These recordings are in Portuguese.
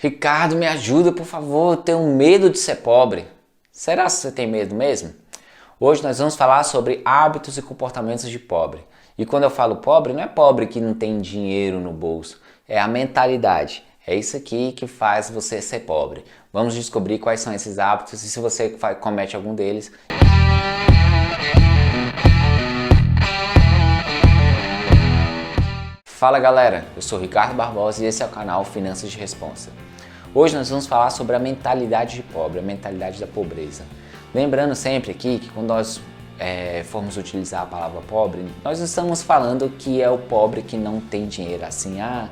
Ricardo, me ajuda, por favor, eu tenho medo de ser pobre. Será que você tem medo mesmo? Hoje nós vamos falar sobre hábitos e comportamentos de pobre. E quando eu falo pobre, não é pobre que não tem dinheiro no bolso, é a mentalidade. É isso aqui que faz você ser pobre. Vamos descobrir quais são esses hábitos e se você comete algum deles. Fala galera, eu sou Ricardo Barbosa e esse é o canal Finanças de Responsa. Hoje nós vamos falar sobre a mentalidade de pobre, a mentalidade da pobreza. Lembrando sempre aqui que quando nós formos utilizar a palavra pobre, nós não estamos falando que é o pobre que não tem dinheiro, assim, a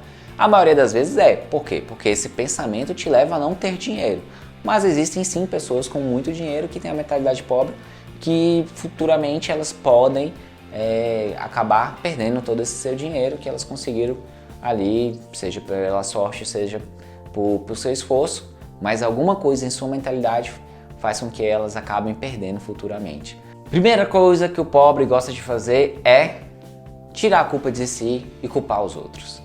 maioria das vezes é. Por quê? Porque esse pensamento te leva a não ter dinheiro. Mas existem sim pessoas com muito dinheiro que têm a mentalidade pobre, que futuramente elas podem acabar perdendo todo esse seu dinheiro que elas conseguiram ali, seja pela sorte, seja por seu esforço, mas alguma coisa em sua mentalidade faz com que elas acabem perdendo futuramente. Primeira coisa que o pobre gosta de fazer é tirar a culpa de si e culpar os outros.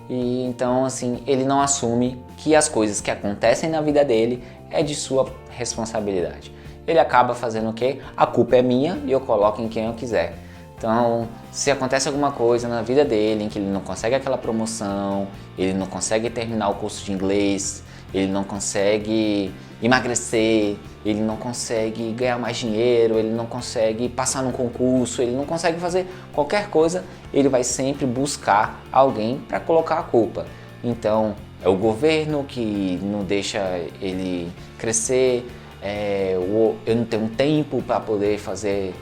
E então assim, ele não assume que as coisas que acontecem na vida dele é de sua responsabilidade. Ele acaba fazendo o quê? A culpa é minha e eu coloco em quem eu quiser. Então, se acontece alguma coisa na vida dele, em que ele não consegue aquela promoção, ele não consegue terminar o curso de inglês, ele não consegue emagrecer, ele não consegue ganhar mais dinheiro, ele não consegue passar num concurso, ele não consegue fazer qualquer coisa, ele vai sempre buscar alguém para colocar a culpa. Então, é o governo que não deixa ele crescer, eu não tenho tempo para poder fazer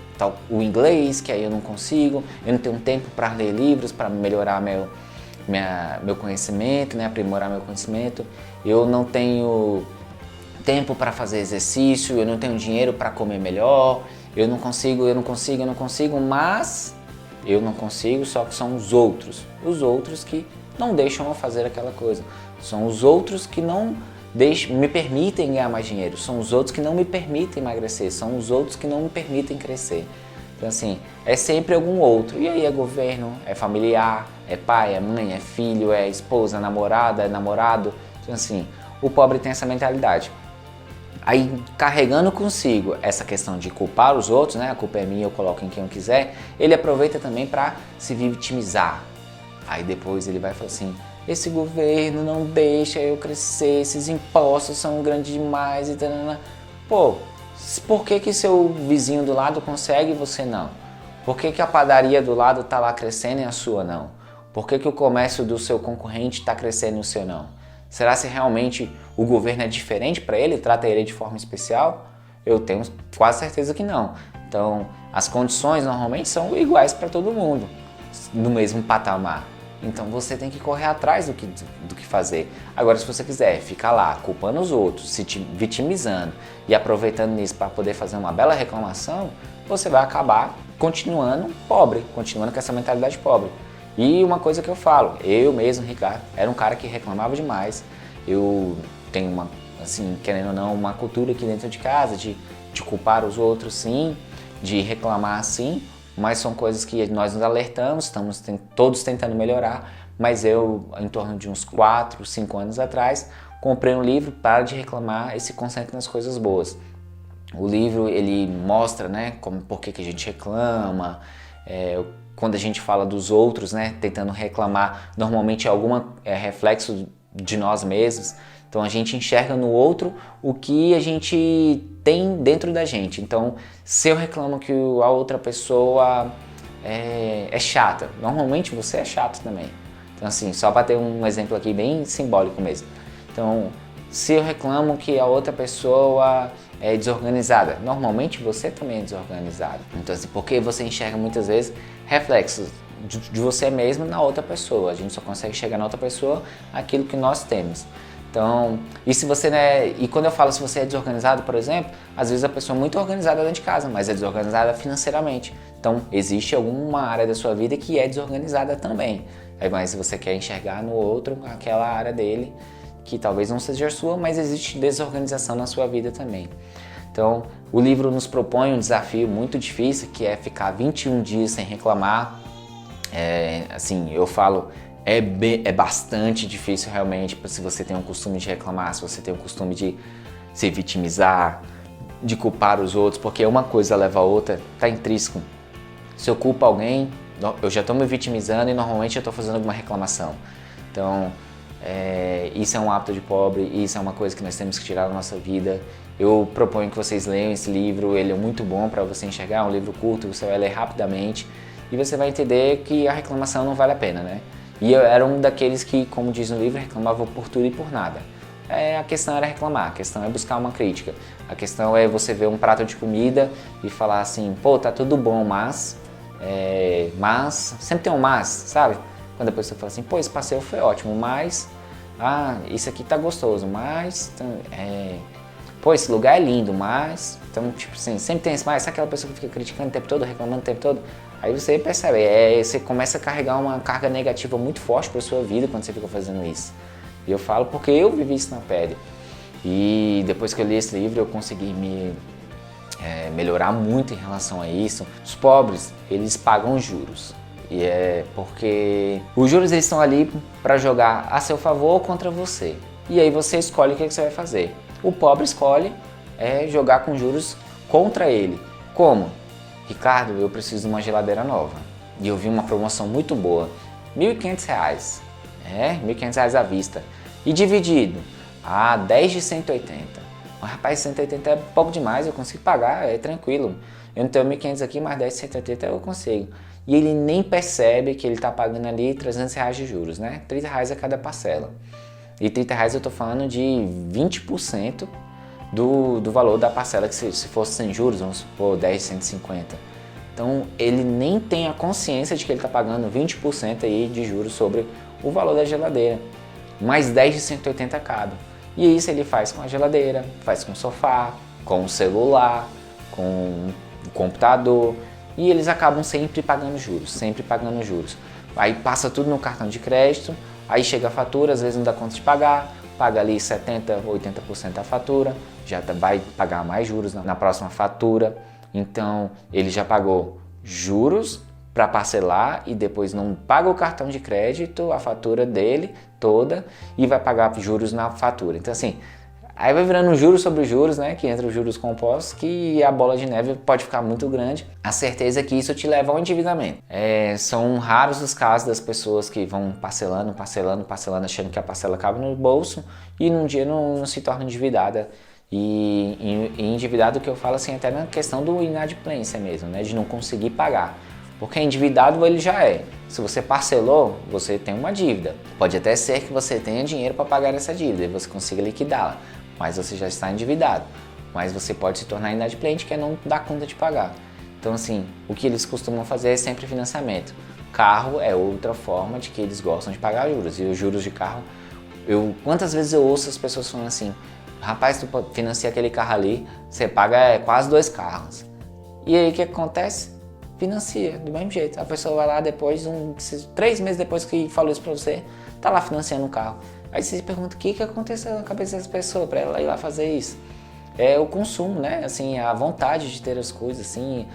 o inglês, que aí eu não consigo, eu não tenho tempo para ler livros, para melhorar meu conhecimento, né, aprimorar meu conhecimento, eu não tenho tempo para fazer exercício, eu não tenho dinheiro para comer melhor, eu não consigo, mas eu não consigo, só que são os outros que não deixam eu fazer aquela coisa, são os outros que não me permitem ganhar mais dinheiro, são os outros que não me permitem emagrecer, são os outros que não me permitem crescer. Então assim, é sempre algum outro, e aí é governo, é familiar, é pai, é mãe, é filho, é esposa, namorada, é namorado. Então assim, o pobre tem essa mentalidade. Aí carregando consigo essa questão de culpar os outros, né? A culpa é minha, eu coloco em quem eu quiser, ele aproveita também para se vitimizar. Aí depois ele vai falar assim, esse governo não deixa eu crescer, esses impostos são grandes demais e tal. Pô, por que seu vizinho do lado consegue e você não? Por que a padaria do lado está lá crescendo e a sua não? Por que o comércio do seu concorrente está crescendo e o seu não? Será se realmente o governo é diferente para ele, trata ele de forma especial? Eu tenho quase certeza que não. Então, as condições normalmente são iguais para todo mundo, no mesmo patamar. Então você tem que correr atrás do que fazer. Agora, se você quiser ficar lá culpando os outros, se vitimizando e aproveitando nisso para poder fazer uma bela reclamação, você vai acabar continuando pobre, continuando com essa mentalidade pobre. E uma coisa que eu falo, eu mesmo, Ricardo, era um cara que reclamava demais. Eu tenho assim, querendo ou não, uma cultura aqui dentro de casa de culpar os outros, sim, de reclamar, sim. Mas são coisas que nós nos alertamos, estamos todos tentando melhorar, mas eu, em torno de uns 4, 5 anos atrás, comprei um livro, Para de Reclamar e se Concentre nas Coisas Boas. O livro, ele mostra, né, por que a gente reclama, quando a gente fala dos outros, né, tentando reclamar, normalmente é reflexo de nós mesmos. Então a gente enxerga no outro o que a gente tem dentro da gente. Então, se eu reclamo que a outra pessoa é chata, normalmente você é chato também. Então assim, só para ter um exemplo aqui bem simbólico mesmo. Então, se eu reclamo que a outra pessoa é desorganizada, normalmente você também é desorganizado. Então assim, porque você enxerga muitas vezes reflexos de você mesmo na outra pessoa. A gente só consegue chegar na outra pessoa aquilo que nós temos. Então, e se você, né, e quando eu falo se você é desorganizado, por exemplo, às vezes a pessoa é muito organizada dentro de casa, mas é desorganizada financeiramente. Então, existe alguma área da sua vida que é desorganizada também. Mas se você quer enxergar no outro aquela área dele, que talvez não seja a sua, mas existe desorganização na sua vida também. Então, o livro nos propõe um desafio muito difícil, que é ficar 21 dias sem reclamar. Assim, eu falo É bastante difícil realmente, se você tem um costume de reclamar, se você tem um costume de se vitimizar, de culpar os outros, porque uma coisa leva a outra, tá intrínseco. Se eu culpo alguém, eu já estou me vitimizando e normalmente eu estou fazendo alguma reclamação. Então, isso é um hábito de pobre, isso é uma coisa que nós temos que tirar da nossa vida. Eu proponho que vocês leiam esse livro, ele é muito bom para você enxergar, é um livro curto, você vai ler rapidamente e você vai entender que a reclamação não vale a pena, né? E eu era um daqueles que, como diz no livro, reclamava por tudo e por nada. A questão era reclamar, a questão é buscar uma crítica, a questão é você ver um prato de comida e falar assim, pô, tá tudo bom, mas sempre tem um mas, sabe? Quando depois você fala assim, pô, esse passeio foi ótimo, mas, isso aqui tá gostoso, mas, pô, esse lugar é lindo, mas, então, tipo assim, sempre tem esse mas, sabe aquela pessoa que fica criticando o tempo todo, reclamando o tempo todo? Aí você percebe, você começa a carregar uma carga negativa muito forte para sua vida quando você fica fazendo isso. E eu falo porque eu vivi isso na pele. E depois que eu li esse livro, eu consegui me melhorar muito em relação a isso. Os pobres, eles pagam juros. E é porque os juros eles estão ali para jogar a seu favor ou contra você. E aí você escolhe o que você vai fazer. O pobre escolhe jogar com juros contra ele. Como? Ricardo, eu preciso de uma geladeira nova. E eu vi uma promoção muito boa. R$1.500. R$1.500 à vista. E dividido. 10 de 180. Rapaz, 180 é pouco demais, eu consigo pagar, é tranquilo. Eu não tenho 1.500 aqui, mas 10 de 180 eu consigo. E ele nem percebe que ele está pagando ali R$300 de juros, né? R$30 a cada parcela. E R$30 eu estou falando de 20% do valor da parcela, que se fosse sem juros, vamos supor 10 de 150. Então ele nem tem a consciência de que ele está pagando 20% aí de juros sobre o valor da geladeira. Mais 10 de 180 cada. E isso ele faz com a geladeira, faz com o sofá, com o celular, com o computador. E eles acabam sempre pagando juros, sempre pagando juros. Aí passa tudo no cartão de crédito, aí chega a fatura, às vezes não dá conta de pagar, paga ali 70%, 80% da fatura, já vai pagar mais juros na próxima fatura. Então ele já pagou juros para parcelar e depois não paga o cartão de crédito, a fatura dele toda, e vai pagar juros na fatura. Então assim, aí vai virando juros sobre juros, né, que entra os juros compostos, que a bola de neve pode ficar muito grande. A certeza é que isso te leva ao endividamento. São raros os casos das pessoas que vão parcelando, achando que a parcela cabe no bolso e num dia não se torna endividada. E endividado que eu falo assim, até na questão do inadimplência mesmo, né, de não conseguir pagar. Porque endividado ele já é. Se você parcelou, você tem uma dívida. Pode até ser que você tenha dinheiro para pagar essa dívida e você consiga liquidá-la, mas você já está endividado. Mas você pode se tornar inadimplente, que é não dar conta de pagar. Então assim, o que eles costumam fazer é sempre financiamento. Carro é outra forma de que eles gostam de pagar juros. E os juros de carro, quantas vezes eu ouço as pessoas falando assim, rapaz, tu financia aquele carro ali, você paga quase 2 carros. E aí o que acontece? Financia, do mesmo jeito. A pessoa vai lá depois, 3 meses depois que falou isso pra você, tá lá financiando um carro. Aí você se pergunta, o que aconteceu na cabeça dessa pessoa pra ela ir lá fazer isso? É o consumo, né? Assim, a vontade de ter as coisas, assim,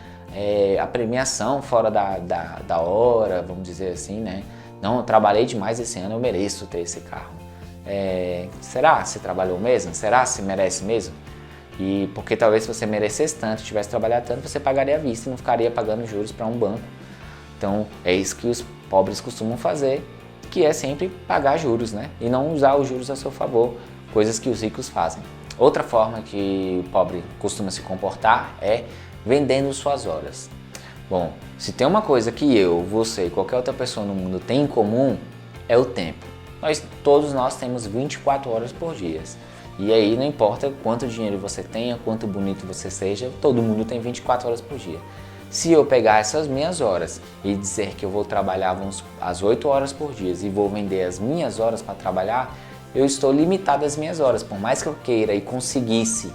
a premiação fora da hora, vamos dizer assim, né? Não, eu trabalhei demais esse ano, eu mereço ter esse carro. Será se trabalhou mesmo? Será se merece mesmo? E porque talvez se você merecesse tanto, tivesse trabalhado tanto, você pagaria à vista e não ficaria pagando juros para um banco. Então é isso que os pobres costumam fazer, que é sempre pagar juros, né? E não usar os juros a seu favor, coisas que os ricos fazem. Outra forma que o pobre costuma se comportar é vendendo suas horas. Bom, se tem uma coisa que eu, você e qualquer outra pessoa no mundo tem em comum, é o tempo. Todos nós temos 24 horas por dia. E aí não importa quanto dinheiro você tenha, quanto bonito você seja, todo mundo tem 24 horas por dia. Se eu pegar essas minhas horas e dizer que eu vou trabalhar às 8 horas por dia e vou vender as minhas horas para trabalhar, eu estou limitado às minhas horas. Por mais que eu queira e conseguisse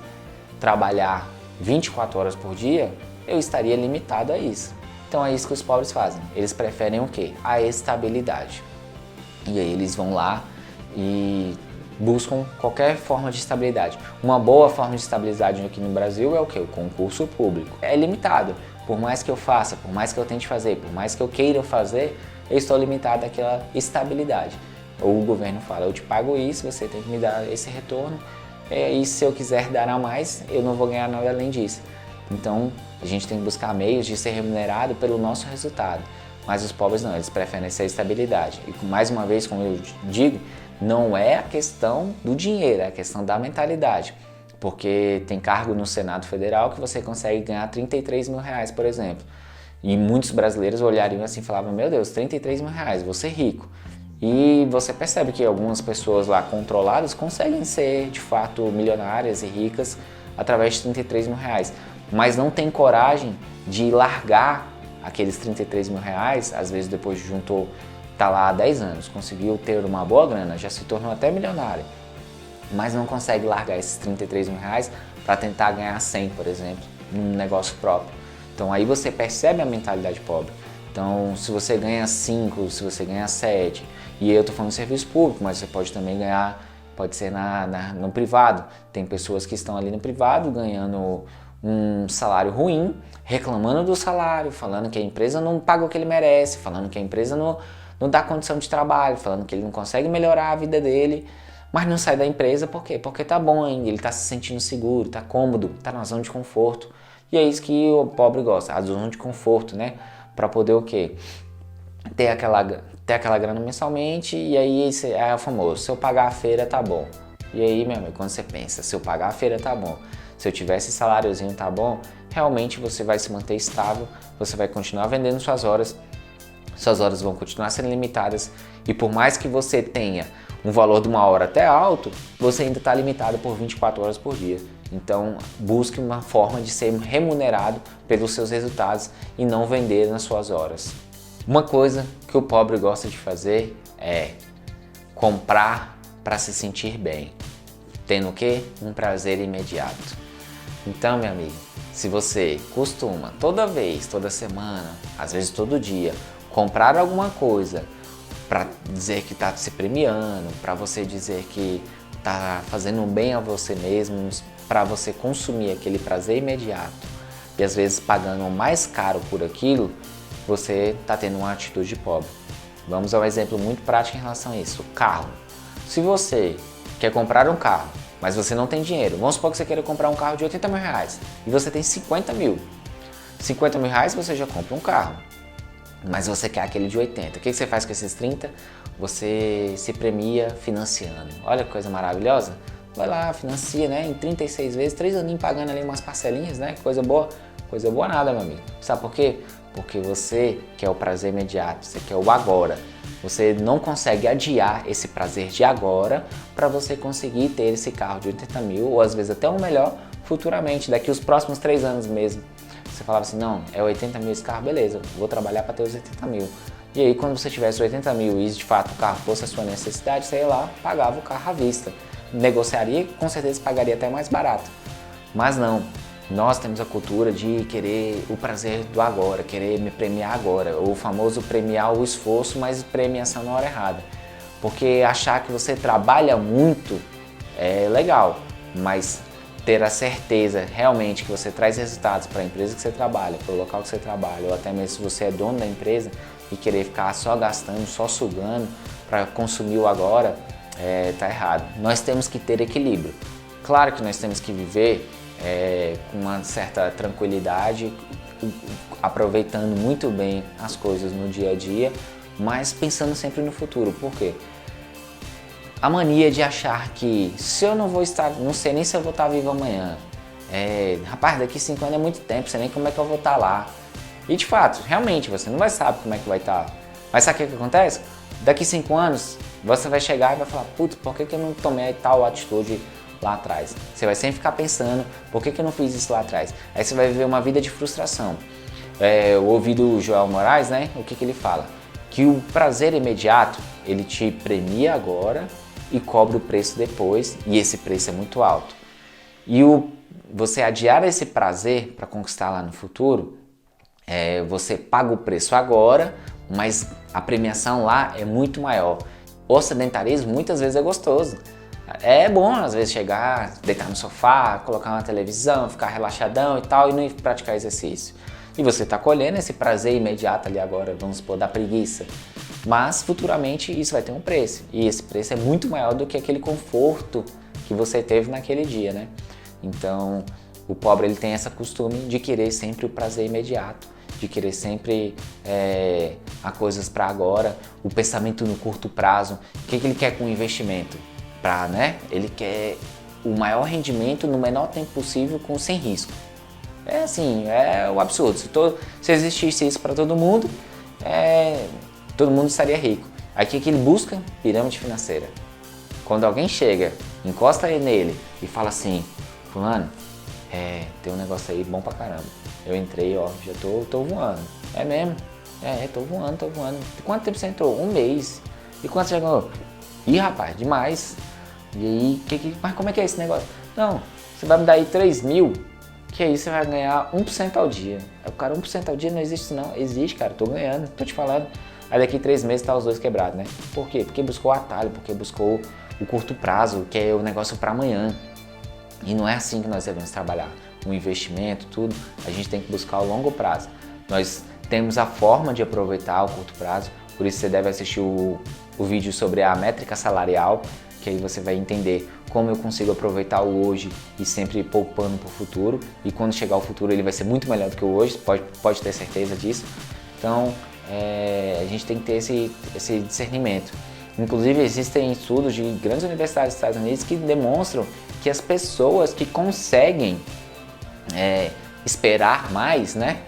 trabalhar 24 horas por dia, eu estaria limitado a isso. Então é isso que os pobres fazem. Eles preferem o quê? A estabilidade. E aí eles vão lá e buscam qualquer forma de estabilidade. Uma boa forma de estabilidade aqui no Brasil é o quê? O concurso público. É limitado. Por mais que eu faça, por mais que eu tente fazer, por mais que eu queira fazer, eu estou limitado àquela estabilidade. O governo fala, eu te pago isso, você tem que me dar esse retorno, e se eu quiser dar a mais, eu não vou ganhar nada além disso. Então, a gente tem que buscar meios de ser remunerado pelo nosso resultado. Mas os pobres não, eles preferem essa estabilidade. E mais uma vez, como eu digo, não é a questão do dinheiro, é a questão da mentalidade. Porque tem cargo no Senado Federal que você consegue ganhar 33 mil reais, por exemplo. E muitos brasileiros olhariam assim e falavam, meu Deus, 33 mil reais, vou ser rico. E você percebe que algumas pessoas lá controladas conseguem ser de fato milionárias e ricas através de 33 mil reais. Mas não tem coragem de largar aqueles 33 mil reais, às vezes depois juntou, tá lá há 10 anos, conseguiu ter uma boa grana, já se tornou até milionário, mas não consegue largar esses 33 mil reais para tentar ganhar 100, por exemplo, num negócio próprio. Então aí você percebe a mentalidade pobre. Então se você ganha 5, se você ganha 7, e eu estou falando de serviço público, mas você pode também ganhar, pode ser no privado. Tem pessoas que estão ali no privado ganhando um salário ruim, reclamando do salário, falando que a empresa não paga o que ele merece, falando que a empresa não dá condição de trabalho, falando que ele não consegue melhorar a vida dele, mas não sai da empresa por quê? Porque tá bom ainda, ele tá se sentindo seguro, tá cômodo, tá na zona de conforto. E é isso que o pobre gosta, a zona de conforto, né? Para poder o quê? Ter aquela grana mensalmente, e aí é o famoso, se eu pagar a feira tá bom. E aí, meu amigo, quando você pensa, se eu pagar a feira tá bom, se eu tiver esse saláriozinho tá bom, realmente você vai se manter estável, você vai continuar vendendo suas horas vão continuar sendo limitadas, e por mais que você tenha um valor de uma hora até alto, você ainda está limitado por 24 horas por dia. Então busque uma forma de ser remunerado pelos seus resultados e não vender nas suas horas. Uma coisa que o pobre gosta de fazer é comprar para se sentir bem, tendo o quê? Um prazer imediato. Então, meu amigo, se você costuma toda vez, toda semana, às vezes todo dia, comprar alguma coisa para dizer que está se premiando, para você dizer que está fazendo um bem a você mesmo, para você consumir aquele prazer imediato e às vezes pagando mais caro por aquilo, você está tendo uma atitude pobre. Vamos a um exemplo muito prático em relação a isso, o carro. Se você quer comprar um carro, mas você não tem dinheiro, vamos supor que você queira comprar um carro de 80 mil reais e você tem 50 mil. 50 mil reais você já compra um carro, mas você quer aquele de 80. O que você faz com esses 30? Você se premia financiando. Olha que coisa maravilhosa. Vai lá, financia, né? Em 36 vezes, 3 aninhos pagando ali umas parcelinhas, né? Coisa boa. Coisa boa nada, meu amigo. Sabe por quê? Porque você quer o prazer imediato, você quer o agora. Você não consegue adiar esse prazer de agora para você conseguir ter esse carro de 80 mil, ou às vezes até um melhor, futuramente, daqui os próximos 3 anos mesmo. Você falava assim, não, é 80 mil esse carro, beleza, vou trabalhar para ter os 80 mil. E aí quando você tivesse 80 mil e de fato o carro fosse a sua necessidade, você ia lá, pagava o carro à vista. Negociaria, com certeza pagaria até mais barato. Mas não, nós temos a cultura de querer o prazer do agora, querer me premiar agora. O famoso premiar o esforço, mas premiação na hora errada. Porque achar que você trabalha muito é legal, mas ter a certeza realmente que você traz resultados para a empresa que você trabalha, para o local que você trabalha, ou até mesmo se você é dono da empresa e querer ficar só gastando, só sugando para consumir o agora, tá errado. Nós temos que ter equilíbrio. Claro que nós temos que viver com uma certa tranquilidade, aproveitando muito bem as coisas no dia a dia, mas pensando sempre no futuro. Por quê? A mania de achar que se eu não vou estar, não sei nem se eu vou estar vivo amanhã. Rapaz, daqui 5 anos é muito tempo, sei nem como é que eu vou estar lá. E de fato, realmente, você não vai saber como é que vai estar. Mas sabe o que acontece? Daqui 5 anos, você vai chegar e vai falar, putz, por que eu não tomei tal atitude lá atrás? Você vai sempre ficar pensando, por que eu não fiz isso lá atrás? Aí você vai viver uma vida de frustração. Eu ouvi do Joel Moraes, né? O que ele fala? Que o prazer imediato, ele te premia agora e cobra o preço depois, e esse preço é muito alto. E você adiar esse prazer para conquistar lá no futuro, você paga o preço agora, mas a premiação lá é muito maior. O sedentarismo muitas vezes é gostoso. É bom às vezes chegar, deitar no sofá, colocar uma televisão, ficar relaxadão e tal, e não praticar exercício. E você está colhendo esse prazer imediato ali agora, vamos supor, da preguiça. Mas futuramente isso vai ter um preço, e esse preço é muito maior do que aquele conforto que você teve naquele dia, né? Então o pobre ele tem esse costume de querer sempre o prazer imediato, de querer sempre a coisas para agora, o pensamento no curto prazo. O que ele quer com o investimento? Ele quer o maior rendimento no menor tempo possível sem risco. É assim, é o absurdo. Se existisse isso para todo mundo estaria rico. Aí o que ele busca? Pirâmide financeira. Quando alguém chega, encosta nele e fala assim, fulano, tem um negócio aí bom pra caramba. Eu entrei, ó, já tô voando. É mesmo? Tô voando. Quanto tempo você entrou? Um mês. E quanto você ganhou? Ih, rapaz, demais. E aí, mas como é que é esse negócio? Não, você vai me dar aí 3 mil, que aí você vai ganhar 1% ao dia. Aí o cara, 1% ao dia não existe isso não. Existe, cara, tô ganhando, tô te falando. Aí daqui 3 meses tá os dois quebrados, né? Por quê? Porque buscou o atalho, porque buscou o curto prazo, que é o negócio para amanhã. E não é assim que nós devemos trabalhar. O investimento, tudo, a gente tem que buscar o longo prazo. Nós temos a forma de aproveitar o curto prazo, por isso você deve assistir o vídeo sobre a métrica salarial, que aí você vai entender como eu consigo aproveitar o hoje e sempre poupando para o futuro. E quando chegar o futuro ele vai ser muito melhor do que o hoje, pode ter certeza disso. Então a gente tem que ter esse discernimento. Inclusive existem estudos de grandes universidades dos Estados Unidos que demonstram que as pessoas que conseguem esperar mais, né,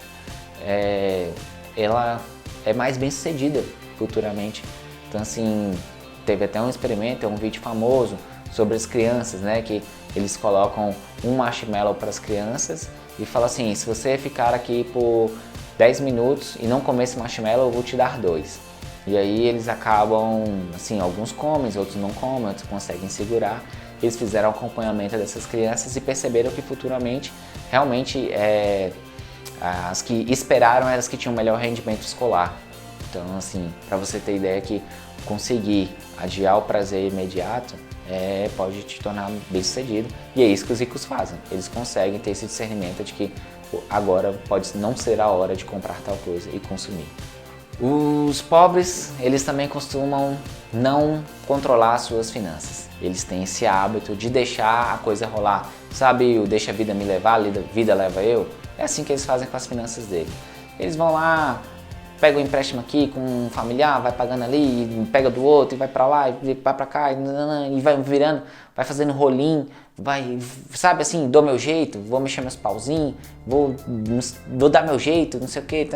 ela é mais bem sucedida futuramente. Então assim, teve até um experimento, um vídeo famoso sobre as crianças, né, que eles colocam um marshmallow para as crianças e falam assim, se você ficar aqui por 10 minutos e não comer esse marshmallow, eu vou te dar 2. E aí eles acabam, assim, alguns comem, outros não comem, outros conseguem segurar. Eles fizeram acompanhamento dessas crianças e perceberam que futuramente, realmente, as que esperaram eram as que tinham melhor rendimento escolar. Então, assim, para você ter ideia que conseguir adiar o prazer imediato pode te tornar bem sucedido. E é isso que os ricos fazem. Eles conseguem ter esse discernimento de que agora pode não ser a hora de comprar tal coisa e consumir. Os pobres, eles também costumam não controlar as suas finanças. Eles têm esse hábito de deixar a coisa rolar. Sabe o deixa a vida me levar, a vida leva eu? É assim que eles fazem com as finanças dele. Eles vão lá, pega o empréstimo aqui com um familiar, vai pagando ali, pega do outro e vai pra lá, e vai pra cá, e vai virando, vai fazendo rolinho, vai, sabe assim, dou meu jeito, vou mexer meus pauzinhos, vou dar meu jeito, não sei o que,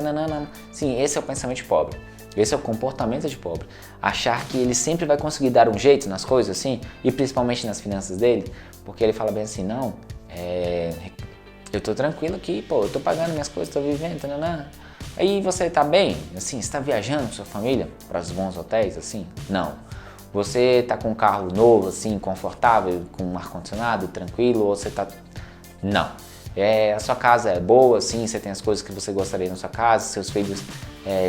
sim, esse é o pensamento de pobre, esse é o comportamento de pobre, achar que ele sempre vai conseguir dar um jeito nas coisas assim, e principalmente nas finanças dele, porque ele fala bem assim, não, eu tô tranquilo aqui, pô, eu tô pagando minhas coisas, tô vivendo, Aí você tá bem, assim, você tá viajando com sua família para os bons hotéis, assim? Não. Você tá com um carro novo, assim, confortável, com um ar-condicionado, tranquilo, ou você tá... Não. A sua casa é boa, assim, você tem as coisas que você gostaria na sua casa, seus filhos,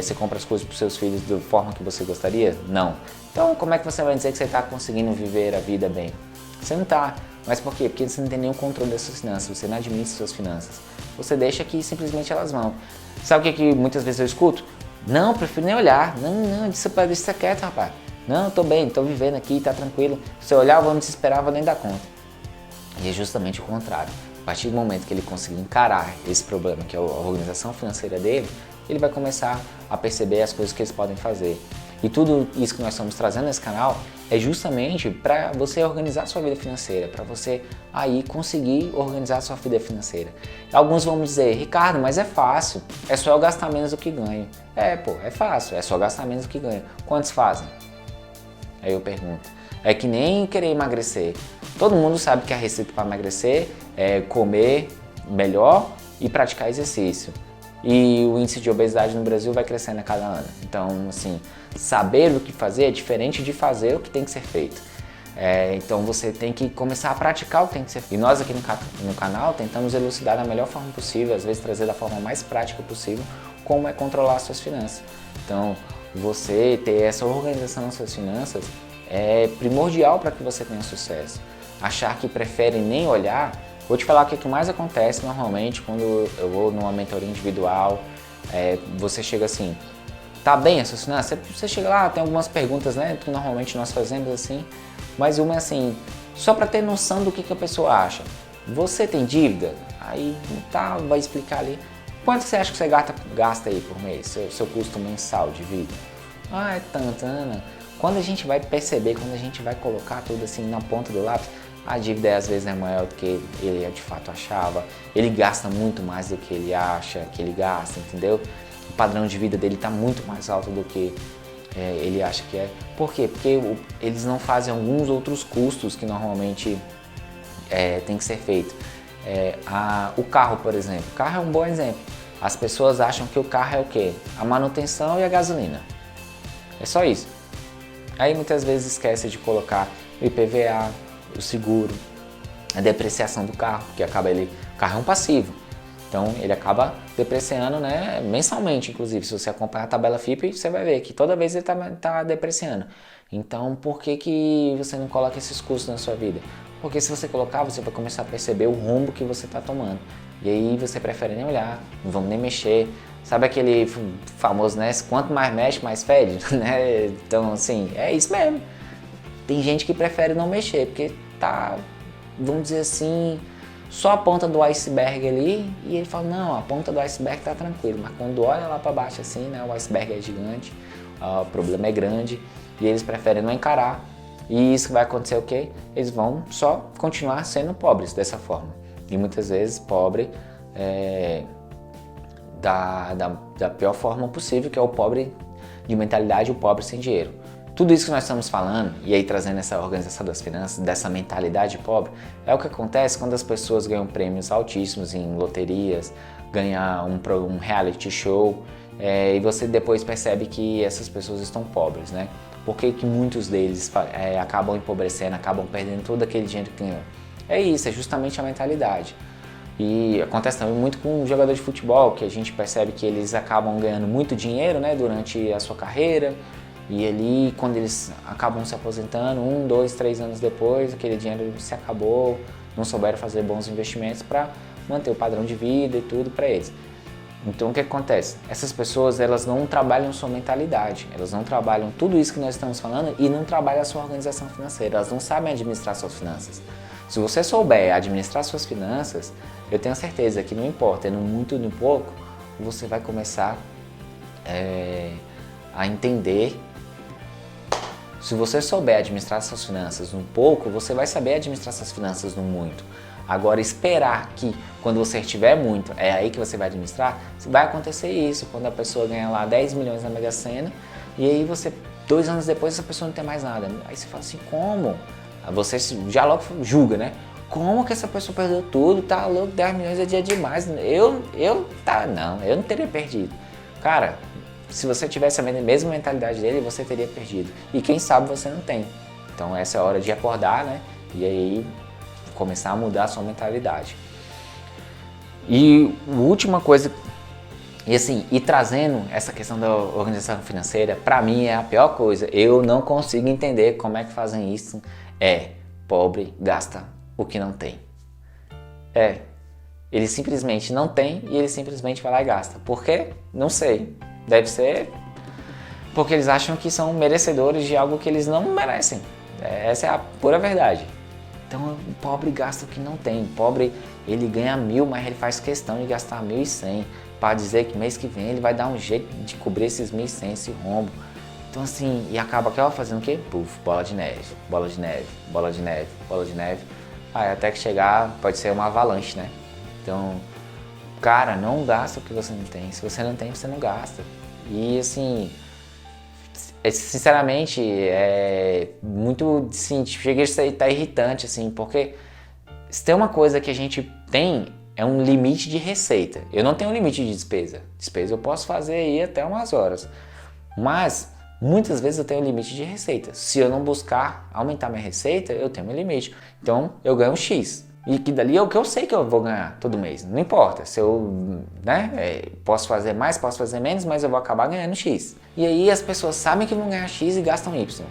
você compra as coisas para os seus filhos da forma que você gostaria? Não. Então, como é que você vai dizer que você tá conseguindo viver a vida bem? Você não tá. Mas por quê? Porque você não tem nenhum controle das suas finanças, você não administra suas finanças. Você deixa que simplesmente elas vão. Sabe o que muitas vezes eu escuto? Não, prefiro nem olhar. Não, deixa quieto, rapaz. Não, tô bem, tô vivendo aqui, tá tranquilo. Se eu olhar, eu vou me desesperar, vou nem dar conta. E é justamente o contrário. A partir do momento que ele conseguir encarar esse problema, que é a organização financeira dele, ele vai começar a perceber as coisas que eles podem fazer. E tudo isso que nós estamos trazendo nesse canal é justamente para você organizar a sua vida financeira, para você aí conseguir organizar a sua vida financeira. Alguns vão me dizer, Ricardo, mas é fácil, é só eu gastar menos do que ganho. É fácil, é só gastar menos do que ganho. Quantos fazem? Aí eu pergunto, é que nem querer emagrecer. Todo mundo sabe que a receita para emagrecer é comer melhor e praticar exercício. E o índice de obesidade no Brasil vai crescendo a cada ano. Então, assim, saber o que fazer é diferente de fazer o que tem que ser feito. Então você tem que começar a praticar o que tem que ser feito. E nós aqui no canal tentamos elucidar da melhor forma possível, às vezes trazer da forma mais prática possível, como é controlar as suas finanças. Então, você ter essa organização nas suas finanças é primordial para que você tenha sucesso. Achar que prefere nem olhar. Vou te falar o que mais acontece normalmente quando eu vou numa mentoria individual. Você chega assim, Tá bem as suas finanças? Você chega lá, tem algumas perguntas, né, que normalmente nós fazemos assim, mas uma é assim, só para ter noção do que a pessoa acha. Você tem dívida? Aí tá, vai explicar ali. Quanto você acha que você gasta aí por mês, seu custo mensal de vida? Ah, é tanto, Ana. Quando a gente vai perceber, quando a gente vai colocar tudo assim na ponta do lápis, a dívida às vezes é maior do que ele de fato achava, ele gasta muito mais do que ele acha que ele gasta, entendeu? O padrão de vida dele está muito mais alto do que ele acha que é. Por quê? Porque eles não fazem alguns outros custos que normalmente tem que ser feito. O carro, por exemplo. O carro é um bom exemplo. As pessoas acham que o carro é o quê? A manutenção e a gasolina. É só isso. Aí muitas vezes esquece de colocar o IPVA, o seguro, a depreciação do carro, que acaba o carro é um passivo. Então ele acaba depreciando, né, mensalmente, inclusive. Se você acompanhar a tabela FIPE, você vai ver que toda vez ele está depreciando. Então por que você não coloca esses custos na sua vida? Porque se você colocar, você vai começar a perceber o rumbo que você está tomando. E aí você prefere nem olhar, não vamos nem mexer. Sabe aquele famoso, né? Quanto mais mexe, mais fede, né? Então, assim, é isso mesmo. Tem gente que prefere não mexer, porque tá, vamos dizer assim, só a ponta do iceberg ali, e ele fala, não, a ponta do iceberg tá tranquilo, mas quando olha lá para baixo assim, né, o iceberg é gigante, o problema é grande, e eles preferem não encarar, e isso vai acontecer o quê? Eles vão só continuar sendo pobres dessa forma, e muitas vezes pobre da pior forma possível, que é o pobre de mentalidade, o pobre sem dinheiro. Tudo isso que nós estamos falando, e aí trazendo essa organização das finanças, dessa mentalidade pobre, é o que acontece quando as pessoas ganham prêmios altíssimos em loterias, ganham um reality show, e você depois percebe que essas pessoas estão pobres, né? Por que muitos deles acabam empobrecendo, acabam perdendo todo aquele dinheiro que ganhou? É isso, é justamente a mentalidade. E acontece também muito com um jogador de futebol, que a gente percebe que eles acabam ganhando muito dinheiro, né, durante a sua carreira, e ali, quando eles acabam se aposentando, 1, 2, 3 anos depois, aquele dinheiro se acabou, não souberam fazer bons investimentos para manter o padrão de vida e tudo para eles. Então o que acontece? Essas pessoas, elas não trabalham sua mentalidade, elas não trabalham tudo isso que nós estamos falando e não trabalham a sua organização financeira, elas não sabem administrar suas finanças. Se você souber administrar suas finanças, eu tenho certeza que não importa, no muito ou no pouco, você vai começar a entender. Se você souber administrar suas finanças no pouco, você vai saber administrar suas finanças no muito. Agora, esperar que quando você tiver muito, é aí que você vai administrar, vai acontecer isso, quando a pessoa ganha lá 10 milhões na Mega Sena, e aí você, 2 anos depois, essa pessoa não tem mais nada. Aí você fala assim, como? Você já logo julga, né? Como que essa pessoa perdeu tudo? Tá louco, 10 milhões é dia demais. Eu não teria perdido. Cara, se você tivesse a mesma mentalidade dele, você teria perdido. E quem sabe você não tem. Então essa é a hora de acordar, né? E aí começar a mudar a sua mentalidade. E a última coisa, e assim, e trazendo essa questão da organização financeira, pra mim é a pior coisa. Eu não consigo entender como é que fazem isso. Pobre gasta o que não tem. Ele simplesmente não tem e ele simplesmente vai lá e gasta. Por quê? Não sei. Deve ser porque eles acham que são merecedores de algo que eles não merecem. Essa é a pura verdade. Então o pobre gasta o que não tem. O pobre, ele ganha 1.000, mas ele faz questão de gastar 1.100 para dizer que mês que vem ele vai dar um jeito de cobrir esses 1.100, esse rombo. Então assim, e acaba aquela fazendo o quê? Puf, bola de neve, bola de neve, bola de neve, bola de neve. Até que chegar, pode ser uma avalanche, né? Então, cara, não gasta o que você não tem. Se você não tem, você não gasta. E assim, sinceramente, é muito, assim, chega a estar irritante, assim, porque se tem uma coisa que a gente tem, é um limite de receita. Eu não tenho um limite de despesa. Despesa eu posso fazer aí até umas horas. Mas muitas vezes eu tenho um limite de receita. Se eu não buscar aumentar minha receita, eu tenho um limite. Então eu ganho um X. E que dali é o que eu sei que eu vou ganhar todo mês. Não importa se eu posso fazer mais, posso fazer menos, mas eu vou acabar ganhando X. E aí as pessoas sabem que vão ganhar X e gastam Y.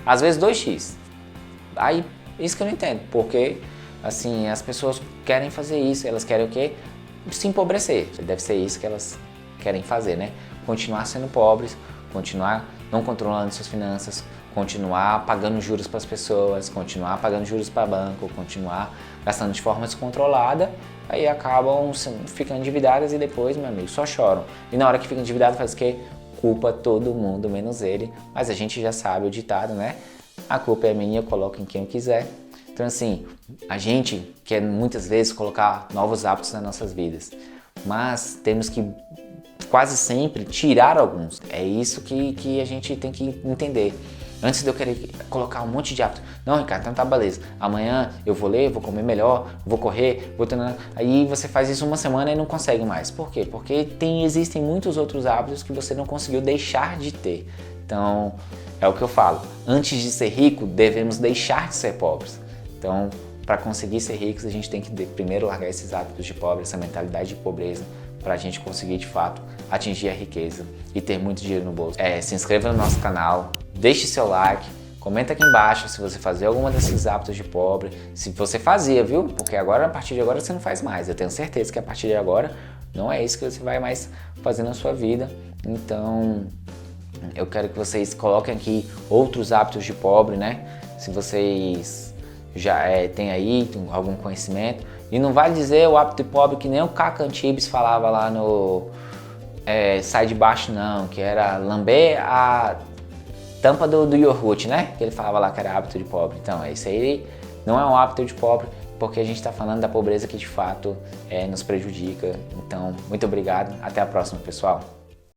Às vezes 2X. Aí isso que eu não entendo. Porque assim, as pessoas querem fazer isso. Elas querem o quê? Se empobrecer. Deve ser isso que elas querem fazer, né? continuar sendo pobres, continuar não controlando suas finanças, continuar pagando juros para as pessoas, continuar pagando juros para banco, continuar gastando de forma descontrolada, aí acabam ficando endividadas e depois, meu amigo, só choram. E na hora que fica endividado faz o quê? Culpa todo mundo, menos ele. Mas a gente já sabe o ditado, né? A culpa é minha, eu coloco em quem eu quiser. Então assim, a gente quer muitas vezes colocar novos hábitos nas nossas vidas, mas temos que quase sempre tirar alguns. É isso que a gente tem que entender. Antes de eu querer colocar um monte de hábito. Não, Ricardo, então tá, beleza. Amanhã eu vou ler, vou comer melhor, vou correr, vou treinar. Aí você faz isso uma semana e não consegue mais. Por quê? Porque existem muitos outros hábitos que você não conseguiu deixar de ter. Então, é o que eu falo. Antes de ser rico, devemos deixar de ser pobres. Então, para conseguir ser ricos, a gente tem que primeiro largar esses hábitos de pobre, essa mentalidade de pobreza, para a gente conseguir de fato atingir a riqueza e ter muito dinheiro no bolso. Se inscreva no nosso canal, deixe seu like, comenta aqui embaixo se você fazia alguma desses hábitos de pobre, se você fazia, viu? Porque agora, a partir de agora, você não faz mais. Eu tenho certeza que a partir de agora não é isso que você vai mais fazer na sua vida. Então, eu quero que vocês coloquem aqui outros hábitos de pobre, né? Se vocês já têm aí algum conhecimento. E não vai dizer o hábito de pobre que nem o Caco Antibes falava lá no Sai de Baixo não, que era lamber a tampa do iogurte, né? Que ele falava lá que era hábito de pobre. Então, isso aí não é um hábito de pobre, porque a gente está falando da pobreza que de fato nos prejudica. Então, muito obrigado. Até a próxima, pessoal.